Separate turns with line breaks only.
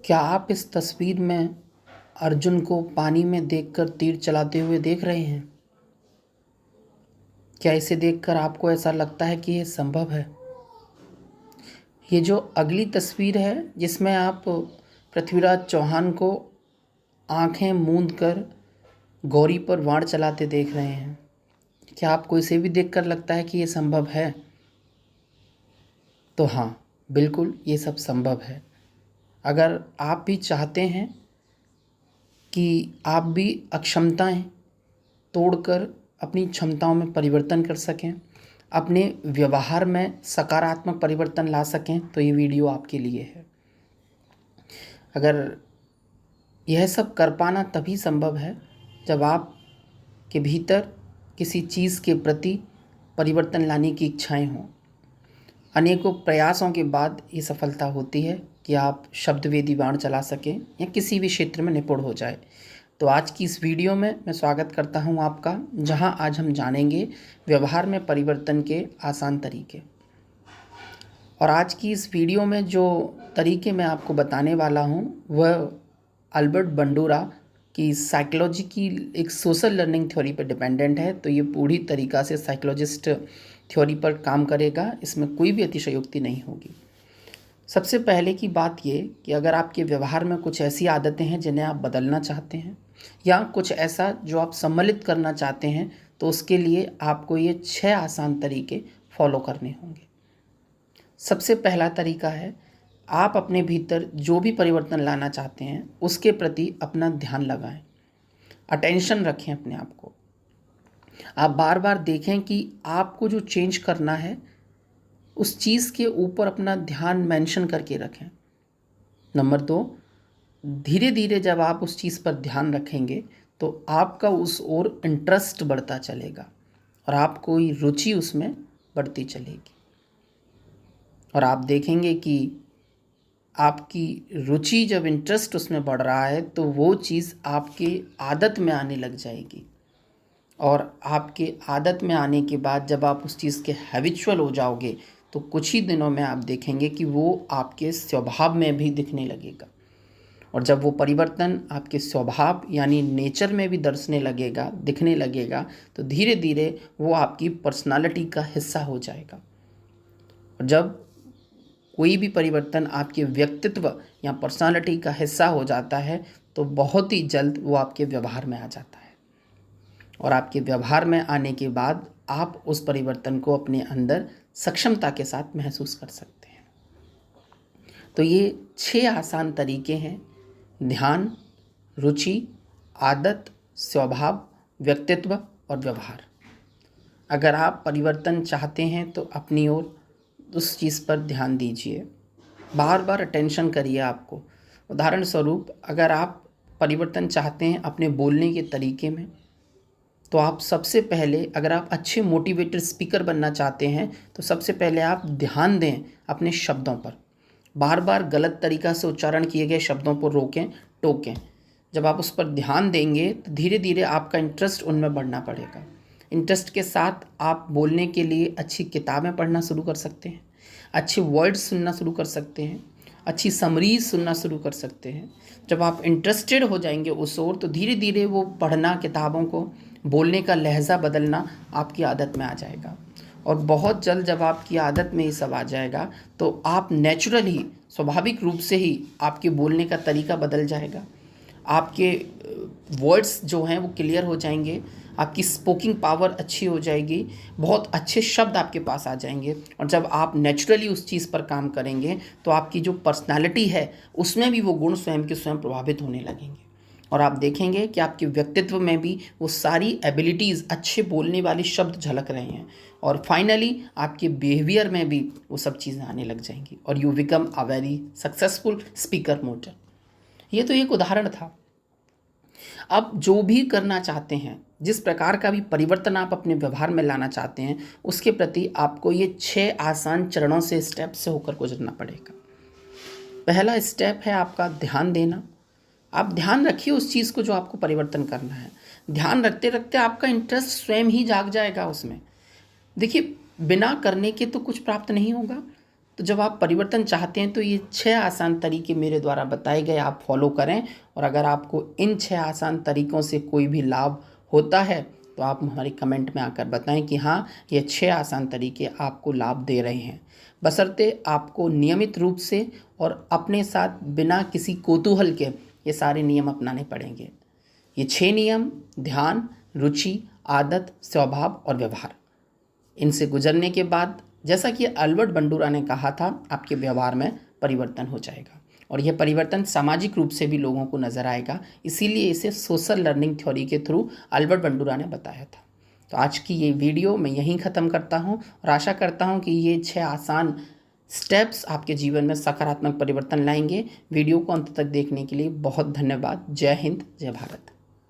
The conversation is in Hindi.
क्या आप इस तस्वीर में अर्जुन को पानी में देखकर तीर चलाते हुए देख रहे हैं? क्या इसे देखकर आपको ऐसा लगता है कि यह संभव है? ये जो अगली तस्वीर है जिसमें आप पृथ्वीराज चौहान को आंखें मूंद कर गौरी पर वाण चलाते देख रहे हैं, क्या आपको इसे भी देखकर लगता है कि ये संभव है? तो हाँ, बिल्कुल ये सब संभव है। अगर आप भी चाहते हैं कि आप भी अक्षमताएं तोड़कर अपनी क्षमताओं में परिवर्तन कर सकें, अपने व्यवहार में सकारात्मक परिवर्तन ला सकें, तो ये वीडियो आपके लिए है। अगर यह सब कर पाना तभी संभव है जब आप के भीतर किसी चीज़ के प्रति परिवर्तन लाने की इच्छाएं हों। अनेकों प्रयासों के बाद ये सफलता होती है कि आप शब्दवेदी बाण चला सकें या किसी भी क्षेत्र में निपुण हो जाए। तो आज की इस वीडियो में मैं स्वागत करता हूं आपका, जहां आज हम जानेंगे व्यवहार में परिवर्तन के आसान तरीके। और आज की इस वीडियो में जो तरीके मैं आपको बताने वाला हूं वह अल्बर्ट बंडूरा की साइकोलॉजी की एक सोशल लर्निंग थ्योरी पर डिपेंडेंट है। तो ये पूरी तरीक़ा से साइकोलॉजिस्ट थ्योरी पर काम करेगा, इसमें कोई भी अतिशयोक्ति नहीं होगी। सबसे पहले की बात ये कि अगर आपके व्यवहार में कुछ ऐसी आदतें हैं जिन्हें आप बदलना चाहते हैं या कुछ ऐसा जो आप सम्मिलित करना चाहते हैं, तो उसके लिए आपको ये 6 आसान तरीके फॉलो करने होंगे। सबसे पहला तरीका है, आप अपने भीतर जो भी परिवर्तन लाना चाहते हैं उसके प्रति अपना ध्यान लगाएं, अटेंशन रखें अपने आप को। आप बार बार देखें कि आपको जो चेंज करना है उस चीज़ के ऊपर अपना ध्यान मेंशन करके रखें। नंबर 2, धीरे धीरे जब आप उस चीज़ पर ध्यान रखेंगे तो आपका उस ओर इंटरेस्ट बढ़ता चलेगा और आपको रुचि उसमें बढ़ती चलेगी। और आप देखेंगे कि आपकी रुचि, जब इंटरेस्ट उसमें बढ़ रहा है तो वो चीज़ आपके आदत में आने लग जाएगी। और आपके आदत में आने के बाद जब आप उस चीज़ के हैबिचुअल हो जाओगे तो कुछ ही दिनों में आप देखेंगे कि वो आपके स्वभाव में भी दिखने लगेगा। और जब वो परिवर्तन आपके स्वभाव यानी नेचर में भी दिखने लगेगा, तो धीरे धीरे वो आपकी पर्सनालिटी का हिस्सा हो जाएगा। और जब कोई भी परिवर्तन आपके व्यक्तित्व या पर्सनालिटी का हिस्सा हो जाता है तो बहुत ही जल्द वो आपके व्यवहार में आ जाता है। और आपके व्यवहार में आने के बाद आप उस परिवर्तन को अपने अंदर सक्षमता के साथ महसूस कर सकते हैं। तो ये 6 आसान तरीके हैं: ध्यान, रुचि, आदत, स्वभाव, व्यक्तित्व और व्यवहार। अगर आप परिवर्तन चाहते हैं तो अपनी ओर उस चीज़ पर ध्यान दीजिए, बार बार अटेंशन करिए आपको। उदाहरण स्वरूप, अगर आप परिवर्तन चाहते हैं अपने बोलने के तरीके में, तो आप सबसे पहले, अगर आप अच्छे मोटिवेटर स्पीकर बनना चाहते हैं तो सबसे पहले आप ध्यान दें अपने शब्दों पर। बार बार गलत तरीक़ा से उच्चारण किए गए शब्दों पर रोकें, टोकें। जब आप उस पर ध्यान देंगे तो धीरे धीरे आपका इंटरेस्ट उनमें बढ़ना पड़ेगा। इंटरेस्ट के साथ आप बोलने के लिए अच्छी किताबें पढ़ना शुरू कर सकते हैं, अच्छे वर्ड्स सुनना शुरू कर सकते हैं, अच्छी समरीज सुनना शुरू कर सकते हैं। जब आप इंटरेस्टेड हो जाएंगे उस ओर तो धीरे धीरे वो पढ़ना, किताबों को, बोलने का लहजा बदलना आपकी आदत में आ जाएगा। और बहुत जल्द जब आपकी आदत में ये सब आ जाएगा तो आप नेचुरली, स्वाभाविक रूप से ही आपके बोलने का तरीका बदल जाएगा। आपके वर्ड्स जो हैं वो क्लियर हो जाएंगे, आपकी स्पोकिंग पावर अच्छी हो जाएगी, बहुत अच्छे शब्द आपके पास आ जाएंगे। और जब आप नेचुरली उस चीज़ पर काम करेंगे तो आपकी जो पर्सनालिटी है उसमें भी वो गुण स्वयं के स्वयं प्रभावित होने लगेंगे। और आप देखेंगे कि आपके व्यक्तित्व में भी वो सारी एबिलिटीज़, अच्छे बोलने वाले शब्द झलक रहे हैं। और फाइनली आपके बिहेवियर में भी वो सब चीज़ें आने लग जाएंगी और you become a very successful speaker motor. ये तो एक उदाहरण था। अब जो भी करना चाहते हैं, जिस प्रकार का भी परिवर्तन आप अपने व्यवहार में लाना चाहते हैं, उसके प्रति आपको ये 6 आसान चरणों से, स्टेप से होकर गुजरना पड़ेगा। पहला स्टेप है आपका ध्यान देना। आप ध्यान रखिए उस चीज़ को जो आपको परिवर्तन करना है। ध्यान रखते रखते आपका इंटरेस्ट स्वयं ही जाग जाएगा उसमें। देखिए, बिना करने के तो कुछ प्राप्त नहीं होगा। तो जब आप परिवर्तन चाहते हैं तो ये 6 आसान तरीके मेरे द्वारा बताए गए आप फॉलो करें, और अगर आपको इन 6 आसान तरीकों से कोई भी लाभ होता है तो आप हमारी कमेंट में आकर बताएं कि हाँ, ये 6 आसान तरीके आपको लाभ दे रहे हैं। बशर्ते आपको नियमित रूप से और अपने साथ बिना किसी कौतूहल के ये सारे नियम अपनाने पड़ेंगे। ये 6 नियम ध्यान, रुचि, आदत, स्वभाव और व्यवहार। इनसे गुजरने के बाद, जैसा कि अल्बर्ट बंडूरा ने कहा था, आपके व्यवहार में परिवर्तन हो जाएगा और यह परिवर्तन सामाजिक रूप से भी लोगों को नज़र आएगा। इसीलिए इसे सोशल लर्निंग थ्योरी के थ्रू अल्बर्ट बंडूरा ने बताया था। तो आज की ये वीडियो मैं यहीं ख़त्म करता हूँ और आशा करता हूँ कि ये 6 आसान स्टेप्स आपके जीवन में सकारात्मक परिवर्तन लाएंगे। वीडियो को अंत तक देखने के लिए बहुत धन्यवाद। जय हिंद, जय भारत।